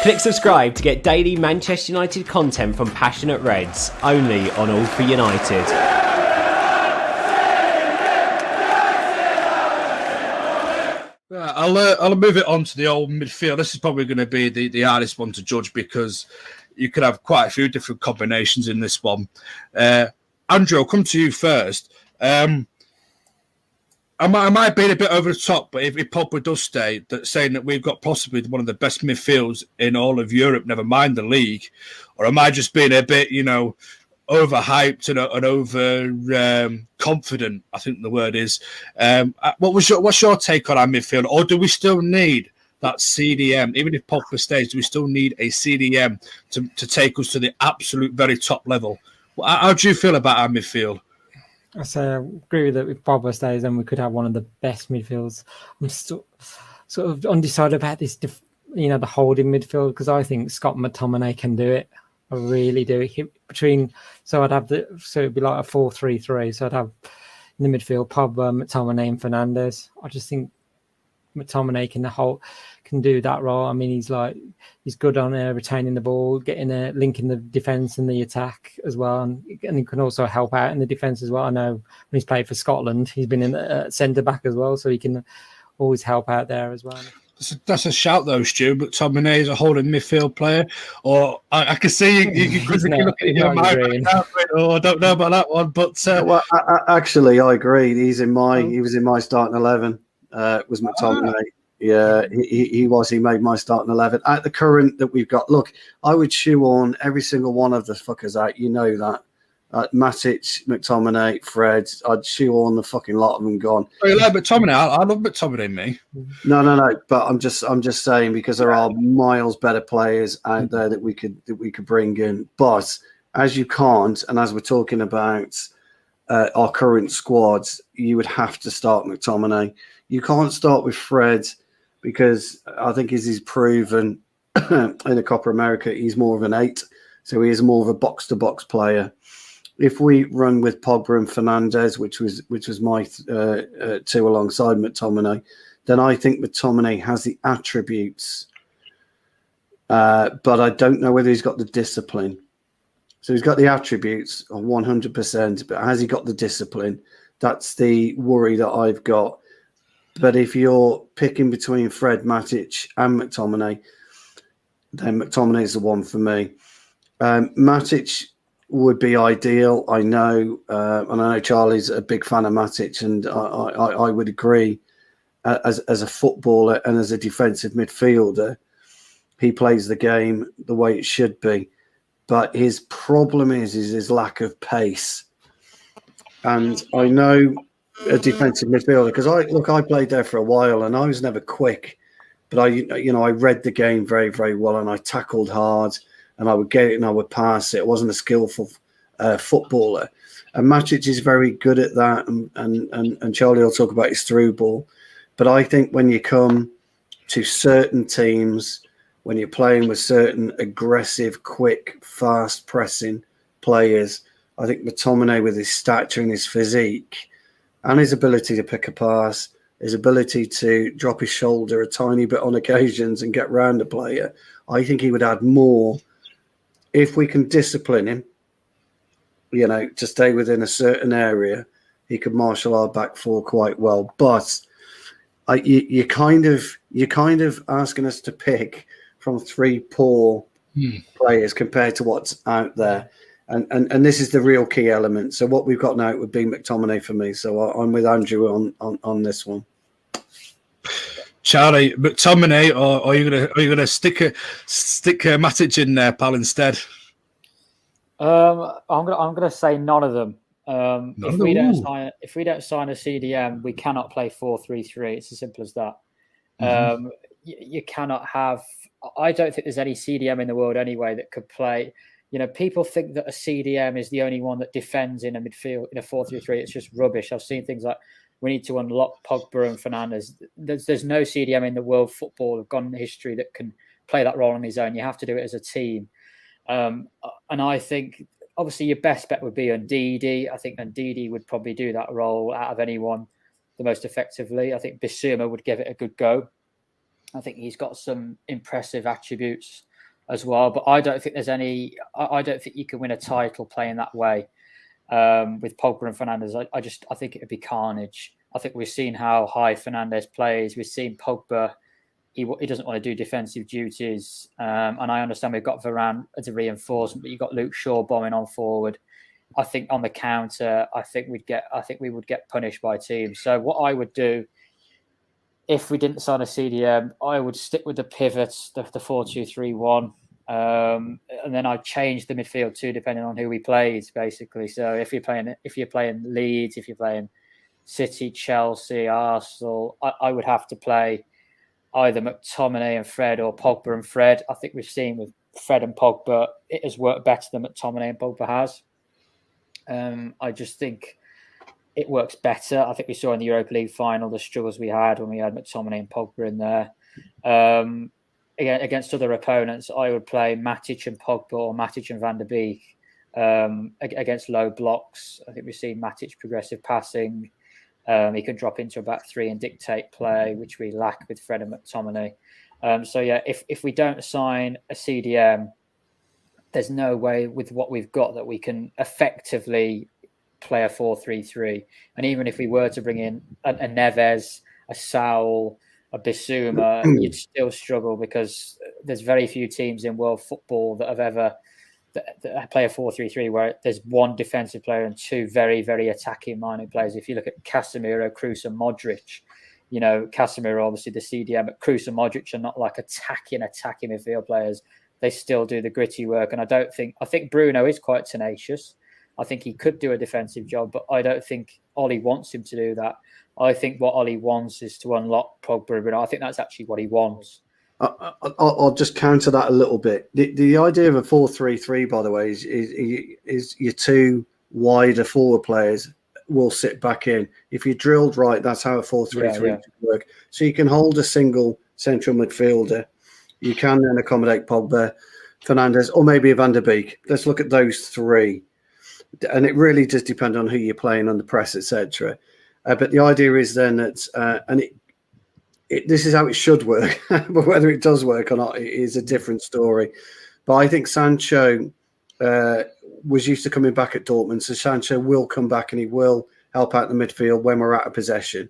Click subscribe to get daily Manchester United content from Passionate Reds, only on All for United. I'll move it on to the old midfield. This is probably going to be the hardest one to judge because you could have quite a few different combinations in this one. Andrew, I'll come to you first. I might be a bit over the top, but if Pogba does stay, saying that we've got possibly one of the best midfields in all of Europe, never mind the league, or am I just being a bit, overhyped and over confident? I think the word is. What's your take on our midfield, or do we still need that CDM? Even if Pogba stays, do we still need a CDM to take us to the absolute very top level? How do you feel about our midfield? I agree with that. If Pogba stays, then we could have one of the best midfields. I'm still sort of undecided about this, the holding midfield, because I think Scott McTominay can do it. I really do. So it'd be like a 4-3-3. So I'd have in the midfield Pogba, McTominay, and Fernandes. I just think McTominay can do that role. I mean, he's good on retaining the ball, linking the defence and the attack as well, and he can also help out in the defence as well. I know when he's played for Scotland, he's been in centre back as well, so he can always help out there as well. That's a shout though, Stu. But McTominay is a holding midfield player, or I can see you look at your mind right now. I don't know about that one, but actually, I agree. He was in my starting 11. Was McTominay. Yeah, he was. He made my starting 11. At the current that we've got, look, I would shoe on every single one of the fuckers out. You know that. Matic, McTominay, Fred. I'd shoe on the fucking lot of them gone. Oh, you like McTominay? I love McTominay, me. No. But I'm just saying, because there are miles better players out there that we could bring in. But as you can't, and as we're talking about our current squads, you would have to start McTominay. You can't start with Fred, because I think as he's proven in the Copa America, he's more of an 8. So he is more of a box-to-box player. If we run with Pogba and Fernandes, which was my 2 alongside McTominay, then I think McTominay has the attributes, but I don't know whether he's got the discipline. So he's got the attributes of 100%, but has he got the discipline? That's the worry that I've got. But if you're picking between Fred, Matic and McTominay, then McTominay is the one for me. Matic would be ideal, I know. And I know Charlie's a big fan of Matic, and I would agree. As a footballer and as a defensive midfielder, he plays the game the way it should be. But his problem is his lack of pace. And I know a defensive midfielder, because I played there for a while and I was never quick, but I read the game very, very well, and I tackled hard, and I would get it and I would pass it. I wasn't a skillful footballer, and Matic is very good at that, and Charlie will talk about his through ball. But I think when you come to certain teams, when you're playing with certain aggressive, quick, fast pressing players, I think McTominay, with his stature and his physique and his ability to pick a pass, his ability to drop his shoulder a tiny bit on occasions and get round a player, I think he would add more if we can discipline him, to stay within a certain area. He could marshal our back four quite well. But you're kind of asking us to pick from 3 poor players compared to what's out there. And this is the real key element. So what we've got now would be McTominay for me. So I'm with Andrew on this one. Charlie, McTominay, or are you gonna stick Matic in there, pal, instead? I'm gonna say none of them. If we don't sign a CDM, we cannot play 4-3-3. It's as simple as that. Mm-hmm. You cannot have. I don't think there's any CDM in the world anyway that could play. People think that a CDM is the only one that defends in a midfield in a 4-3-3. It's just rubbish. I've seen things like we need to unlock Pogba and Fernandes. There's no CDM in the world football of gone history that can play that role on his own. You have to do it as a team. And I think obviously your best bet would be Ndidi. I think Ndidi would probably do that role out of anyone the most effectively. I think Bissouma would give it a good go. I think he's got some impressive attributes as well, but I don't think there's any. I don't think you can win a title playing that way with Pogba and Fernandes. I think it would be carnage. I think we've seen how high Fernandes plays. We've seen Pogba. He doesn't want to do defensive duties, and I understand we've got Varane as a reinforcement, but you've got Luke Shaw bombing on forward. I think on the counter, I think we would get punished by teams. So what I would do if we didn't sign a CDM, I would stick with the pivots, the 4-2-3-1, and then I'd change the midfield too, depending on who we played, basically. So if you're playing Leeds, if you're playing City, Chelsea, Arsenal, I would have to play either McTominay and Fred or Pogba and Fred. I think we've seen with Fred and Pogba, it has worked better than McTominay and Pogba has. I just think it works better. I think we saw in the Europa League final the struggles we had when we had McTominay and Pogba in there. Again, against other opponents, I would play Matic and Pogba or Matic and Van der Beek against low blocks. I think we've seen Matic progressive passing. He can drop into a back three and dictate play, which we lack with Fred and McTominay. So yeah, if we don't sign a CDM, there's no way with what we've got that we can effectively play a 4-3-3. And even if we were to bring in a Neves, a Saul, a Bissouma, you'd still struggle because there's very few teams in world football that have ever that play a 4-3-3 where there's one defensive player and two very, very attacking-minded players. If you look at Casemiro, Kroos and Modric, you know, Casemiro obviously the CDM, but Kroos and Modric are not like attacking midfield players. They still do the gritty work. And I think Bruno is quite tenacious. I think he could do a defensive job, but I don't think Ollie wants him to do that. I think what Ollie wants is to unlock Pogba and Bruno. I think that's actually what he wants. I'll just counter that a little bit. The idea of a 4-3-3, by the way, is your two wider forward players will sit back in. If you're drilled right, that's how a 4-3-3 should work. So you can hold a single central midfielder. You can then accommodate Pogba, Fernandes, or maybe a Van der Beek. Let's look at those three. And it really does depend on who you're playing on the press, etc. But the idea is then that, this is how it should work, but whether it does work or not is a different story. But I think Sancho was used to coming back at Dortmund, so Sancho will come back and he will help out the midfield when we're out of possession.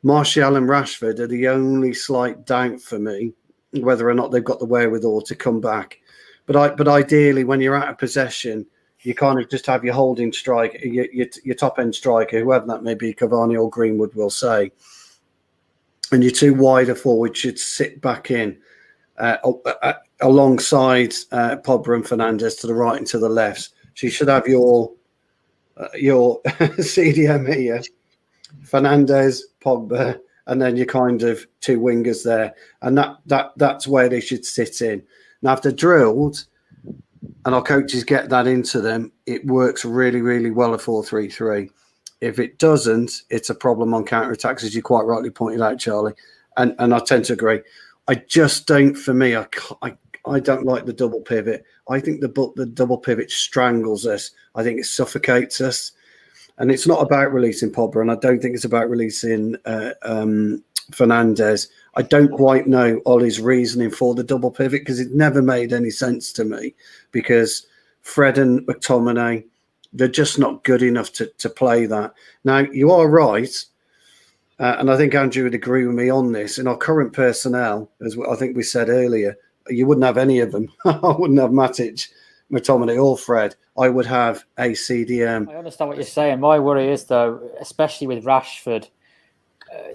Martial and Rashford are the only slight doubt for me, whether or not they've got the wherewithal to come back. But ideally, when you're out of possession, you kind of just have your holding striker, your top-end striker, whoever that may be, Cavani or Greenwood will say. And your two wider forwards should sit back in alongside Pogba and Fernandes to the right and to the left. So you should have your CDM here, Fernandes, Pogba, and then your kind of two wingers there. And that's where they should sit in. Now, if they're drilled and our coaches get that into them, it works really, really well, a 4-3-3. If it doesn't, it's a problem on counter-attacks, as you quite rightly pointed out, Charlie. And I tend to agree. I just don't, for me, I don't like the double pivot. I think the double pivot strangles us. I think it suffocates us. And it's not about releasing Pogba, and I don't think it's about releasing Fernandes. I don't quite know Ollie's reasoning for the double pivot because it never made any sense to me, because Fred and McTominay, they're just not good enough to play that. Now, you are right, and I think Andrew would agree with me on this. In our current personnel, as I think we said earlier, you wouldn't have any of them. I wouldn't have Matic, McTominay or Fred. I would have a CDM. I understand what you're saying. My worry is, though, especially with Rashford,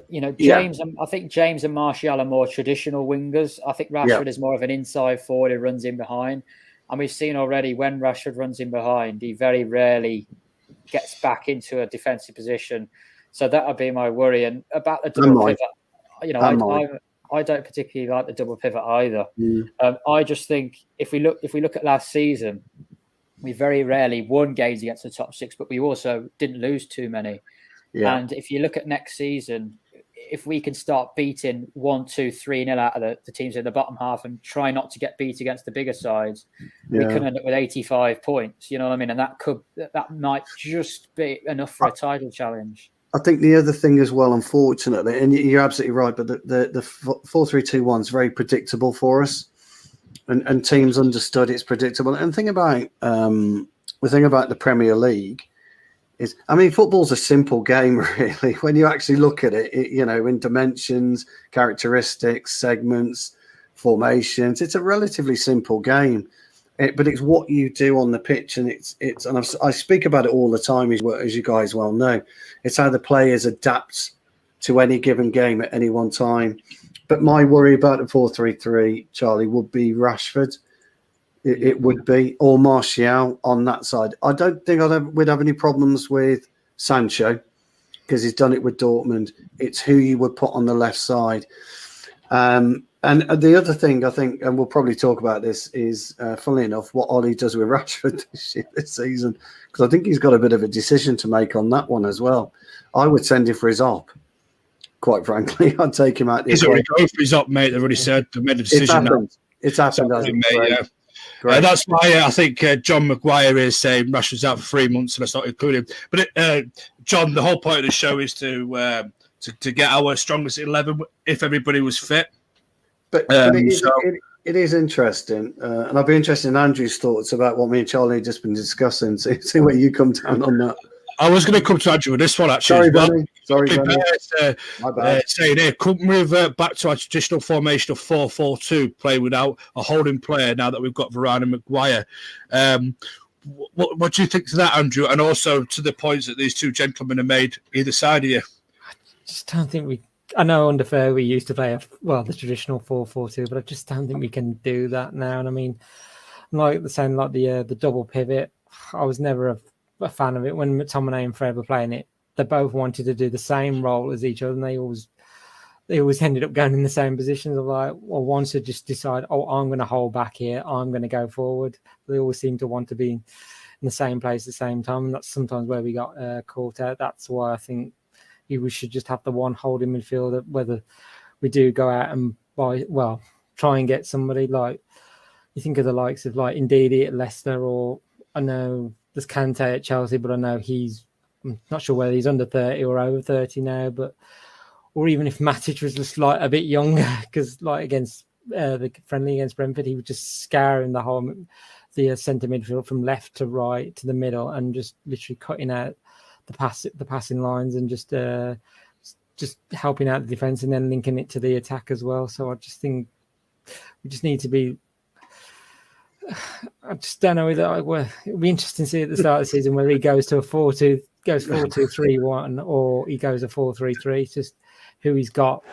James. Yeah. I think James and Martial are more traditional wingers. I think Rashford is more of an inside forward who runs in behind. And we've seen already when Rashford runs in behind, he very rarely gets back into a defensive position. So that would be my worry. And about the double pivot, I don't particularly like the double pivot either. I just think if we look at last season, we very rarely won games against the top six, but we also didn't lose too many. Yeah. And if you look at next season, if we can start beating 1-2-3-0 out of the teams in the bottom half and try not to get beat against the bigger sides, we could end up with 85 points. You know what I mean? And that might just be enough for a title challenge. I think the other thing as well, unfortunately, and you're absolutely right, but the 4-3-2-1 is very predictable for us, and teams understood it's predictable. And the thing about the Premier League is, I mean, football's a simple game, really. When you actually look at it, in dimensions, characteristics, segments, formations, it's a relatively simple game. But it's what you do on the pitch, and I speak about it all the time, as you guys well know. It's how the players adapt to any given game at any one time. But my worry about the 4-3-3, Charlie, would be Rashford. It would be, or Martial on that side. I don't think we'd have any problems with Sancho because he's done it with Dortmund. It's who you would put on the left side. And the other thing I think, and we'll probably talk about this, is funnily enough, what Ollie does with Rashford this season, because I think he's got a bit of a decision to make on that one as well. I would send him for his op. Quite frankly, I'd take him out. He's already going for his op, mate. They've already said they've made a decision. It's happened. That's why I think John Maguire is saying Rashford's out for 3 months, and that's not including. But John, the whole point of the show is to get our strongest 11 if everybody was fit. But it is interesting, and I'll be interested in Andrew's thoughts about what me and Charlie have just been discussing. See where you come down on that. I was going to come to Andrew with this one, actually. Sorry, saying here, couldn't we revert back to our traditional formation of 4-4-2, play without a holding player now that we've got Varane and Maguire? What do you think to that, Andrew? And also to the points that these two gentlemen have made either side of you? I just don't think I know under Fair we used to play the traditional 4-4-2, but I just don't think we can do that now. And I mean, like the double pivot, I was never a fan of it. When McTominay and Fred were playing it, they both wanted to do the same role as each other, and they always ended up going in the same positions. Of like, well, one should just decide, I'm going to hold back here, I'm going to go forward. They always seem to want to be in the same place at the same time, and that's sometimes where we got caught out. That's why I think we should just have the one holding midfielder, whether we do go out and try and get somebody like, you think of the likes of like Ndidi at Leicester, or I know there's Kante at Chelsea, but I know I'm not sure whether he's under 30 or over 30 now, or even if Matic was just like a bit younger, because like against the friendly against Brentford, he was just scouring the centre midfield from left to right to the middle and just literally cutting out the passing lines and just helping out the defence and then linking it to the attack as well. So I just think we just need to be. I just don't know whether it'll be interesting to see at the start of the season whether he goes to a 4-2-3-1 or he goes a 4-3-3. Just who he's got.